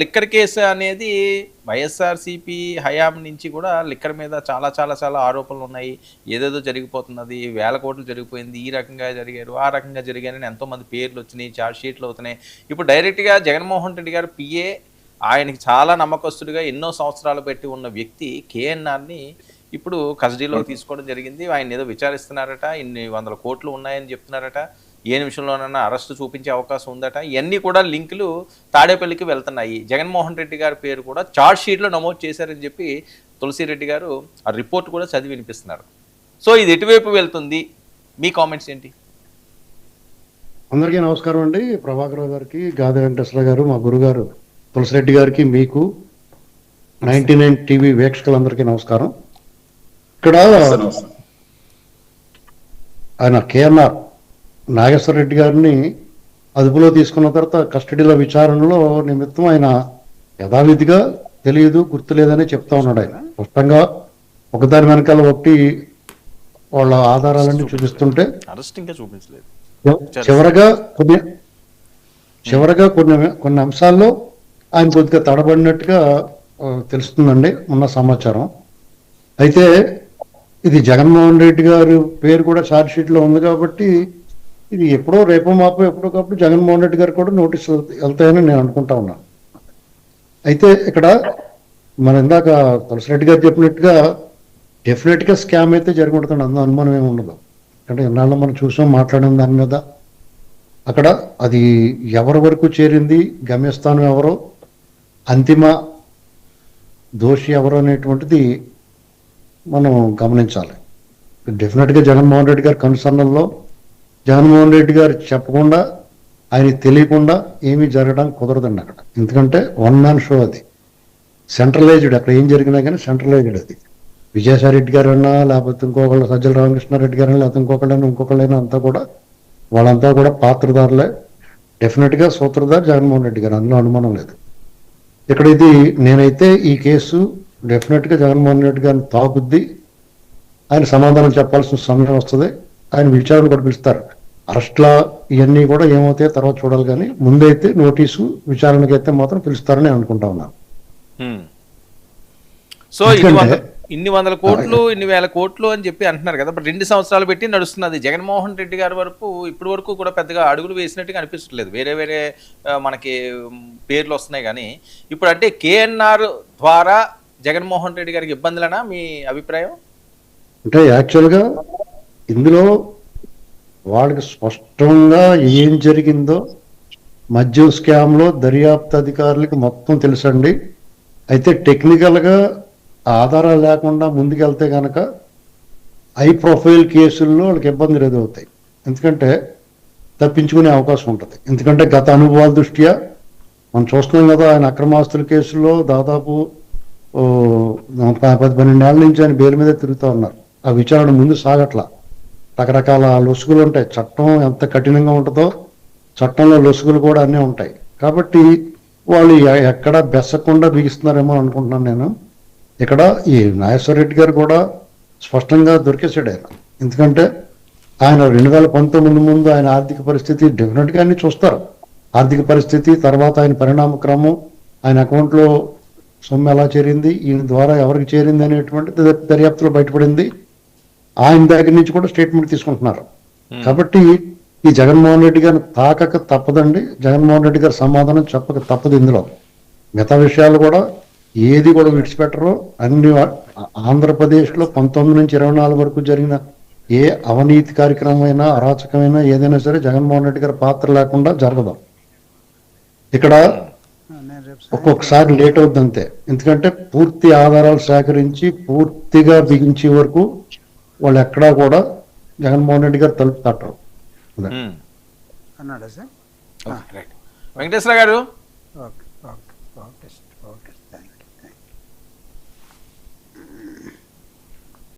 Liquor case అనేది వైఎస్ఆర్సీపీ హయాం నుంచి కూడా లిక్కర్ మీద చాలా చాలా చాలా ఆరోపణలు ఉన్నాయి. ఏదేదో జరిగిపోతున్నది, వేల కోట్లు జరిగిపోయింది, ఈ రకంగా జరిగారు, ఆ రకంగా జరిగారని ఎంతోమంది పేర్లు వచ్చినాయి, చార్జ్ షీట్లు అవుతున్నాయి. ఇప్పుడు డైరెక్ట్గా జగన్మోహన్ రెడ్డి గారు పిఏ, ఆయనకి చాలా నమ్మకస్తుడిగా ఎన్నో సంవత్సరాలు పెట్టి ఉన్న వ్యక్తి కేఎన్ఆర్ని ఇప్పుడు కస్టడీలోకి తీసుకోవడం జరిగింది. ఆయన ఏదో విచారిస్తున్నారట, ఇన్ని వందల కోట్లు ఉన్నాయని చెప్తున్నారట, ఏ నిమిషంలోనైనా అరెస్టు చూపించే అవకాశం ఉందట. ఇవన్నీ కూడా లింకులు తాడేపల్లికి వెళ్తున్నాయి. జగన్మోహన్ రెడ్డి గారి పేరు కూడా చార్జ్ షీట్లో నమోదు చేశారని చెప్పి తులసిరెడ్డి గారు ఆ రిపోర్ట్ కూడా చదివి వినిపిస్తున్నారు. సో ఇది ఎటువైపు వెళ్తుంది, మీ కామెంట్స్ ఏంటి? అందరికీ నమస్కారం అండి. ప్రభాకర్ గారికి, గాది వెంకటేశ్వర గారు, మా గురుగారు తులసిరెడ్డి గారికి, మీకు 99 టీవీ వీక్షకులందరికీ నమస్కారం. ఇక్కడ ఆయన కేఎన్ఆర్ నాగేశ్వర రెడ్డి గారిని అదుపులో తీసుకున్న తర్వాత కస్టడీలో విచారణలో నిమిత్తం ఆయన యథావిధిగా తెలియదు, గుర్తులేదని చెప్తా ఉన్నాడు. ఆయన స్పష్టంగా ఒకదాని వెనకాల ఒకటి వాళ్ళ ఆధారాలన్నీ చూపిస్తుంటే చివరగా కొన్ని అంశాల్లో ఆయన కొద్దిగా తడబడినట్టుగా తెలుస్తుందండి ఉన్న సమాచారం. అయితే ఇది జగన్మోహన్ రెడ్డి గారి పేరు కూడా ఛార్జ్ షీట్లో ఉంది కాబట్టి ఇది ఎప్పుడో రేపో మాపో ఎప్పుడోకప్పుడు జగన్మోహన్ రెడ్డి గారు కూడా నోటీసులు వెళ్తాయని నేను అనుకుంటా ఉన్నాను. అయితే ఇక్కడ మన ఇందాక తులసిరెడ్డి గారు చెప్పినట్టుగా డెఫినెట్గా స్కామ్ అయితే జరిగి ఉంటుంది, అందులో అనుమానం ఏమి ఉండదు. అంటే ఇన్నాళ్ళు మనం చూసాం, మాట్లాడిన దాని మీద అక్కడ అది ఎవరి వరకు చేరింది, గమ్యస్థానం ఎవరో, అంతిమ దోషి ఎవరు అనేటువంటిది మనం గమనించాలి. డెఫినెట్గా జగన్మోహన్ రెడ్డి గారి కన్సర్న్లో జగన్మోహన్ రెడ్డి గారు చెప్పకుండా, ఆయన తెలియకుండా ఏమీ జరగడానికి కుదరదండి అక్కడ. ఎందుకంటే వన్ మ్యాన్ షో అది, సెంట్రలైజ్డ్. అక్కడ ఏం జరిగినా కానీ సెంట్రలైజ్డ్ అది. విజయసాయి రెడ్డి గారన్నా, లేకపోతే ఇంకొకళ్ళు సజ్జల రామకృష్ణారెడ్డి గారన్నా, లేకపోతే ఇంకొకళ్ళైనా అంతా కూడా వాళ్ళంతా కూడా పాత్రదారులే. డెఫినెట్గా సూత్రధారి జగన్మోహన్ రెడ్డి గారు, అందులో అనుమానం లేదు. ఇక్కడ ఇది నేనైతే ఈ కేసు డెఫినెట్గా జగన్మోహన్ రెడ్డి గారిని తాగుద్ది. ఆయన సమాధానం చెప్పాల్సిన సమయం వస్తుంది. ఆయన విచారణ కూడా పిలుస్తారు. అరెస్ట్లా ఇవన్నీ కూడా ఏమవుతాయో తర్వాత చూడాలి, కానీ ముందైతే నోటీసు విచారణకి అయితే మాత్రం పిలుస్తారని అనుకుంటా ఉన్నాను. సో ఇన్ని వందల కోట్లు, ఇన్ని వేల కోట్లు అని చెప్పి అంటున్నారు కదా, బట్ 2 సంవత్సరాలు పెట్టి నడుస్తున్నది. జగన్మోహన్ రెడ్డి గారి వరకు ఇప్పటి వరకు కూడా పెద్దగా అడుగులు వేసినట్టుగా అనిపించట్లేదు. వేరే వేరే మనకి పేర్లు వస్తున్నాయి, కానీ ఇప్పుడు అంటే కేఎన్ఆర్ ద్వారా జగన్మోహన్ రెడ్డి గారికి ఇబ్బందులనా మీ అభిప్రాయం? అంటే యాక్చువల్గా ఇందులో వాళ్ళకి స్పష్టంగా ఏం జరిగిందో మద్యం స్కామ్లో దర్యాప్తు అధికారులకి మొత్తం తెలుసండి. అయితే టెక్నికల్గా ఆధారాలు లేకుండా ముందుకెళ్తే కనుక హై ప్రొఫైల్ కేసుల్లో వాళ్ళకి ఇబ్బందులు ఎదురవుతాయి. ఎందుకంటే తప్పించుకునే అవకాశం ఉంటుంది. ఎందుకంటే గత అనుభవాల దృష్ట్యా మనం చూస్తున్నాం కదా, ఆయన అక్రమాస్తుల కేసుల్లో దాదాపు 10-12 ఏళ్ళ నుంచి ఆయన బెయిల్ మీద తిరుగుతూ ఉన్నారు. ఆ విచారణ ముందు సాగట్లా. రకరకాల లొసుగులు ఉంటాయి. చట్టం ఎంత కఠినంగా ఉంటుందో చట్టంలో లొసుగులు కూడా అన్నీ ఉంటాయి. కాబట్టి వాళ్ళు ఎక్కడ బెස්සకుండా బిగిస్తున్నారేమో అనుకుంటున్నాను నేను. ఇక్కడ ఈ నాగేశ్వర రెడ్డి గారు కూడా స్పష్టంగా దొరికేసాడు ఆయన. ఎందుకంటే ఆయన 2019 ముందు ఆయన ఆర్థిక పరిస్థితి డెఫినెట్గా అన్ని చూస్తారు. ఆర్థిక పరిస్థితి తర్వాత ఆయన పరిణామక్రమం, ఆయన అకౌంట్లో సొమ్ము ఎలా చేరింది, ఈయన ద్వారా ఎవరికి చేరింది అనేటువంటి దర్యాప్తులో బయటపడింది. ఆయన దగ్గర నుంచి కూడా స్టేట్మెంట్ తీసుకుంటున్నారు. కాబట్టి ఈ జగన్మోహన్ రెడ్డి గారిని తాకక తప్పదండి. జగన్మోహన్ రెడ్డి గారి సమాధానం చెప్పక తప్పదు. ఇందులో మిగతా విషయాలు కూడా ఏది కూడా విడిచిపెట్టరు. అన్ని ఆంధ్రప్రదేశ్లో 19 నుంచి 24 వరకు జరిగిన ఏ అవినీతి కార్యక్రమం అయినా, అరాచకమైనా ఏదైనా సరే జగన్మోహన్ రెడ్డి గారి పాత్ర లేకుండా జరగదు. ఇక్కడ ఒక్కొక్కసారి లేట్ అవుద్ది అంతే. ఎందుకంటే పూర్తి ఆధారాలు సేకరించి పూర్తిగా బిగించే వరకు వాళ్ళు ఎక్కడా కూడా జగన్మోహన్ రెడ్డి గారు తలుపు తట్టరు. వెంకటేశ్వర గారు,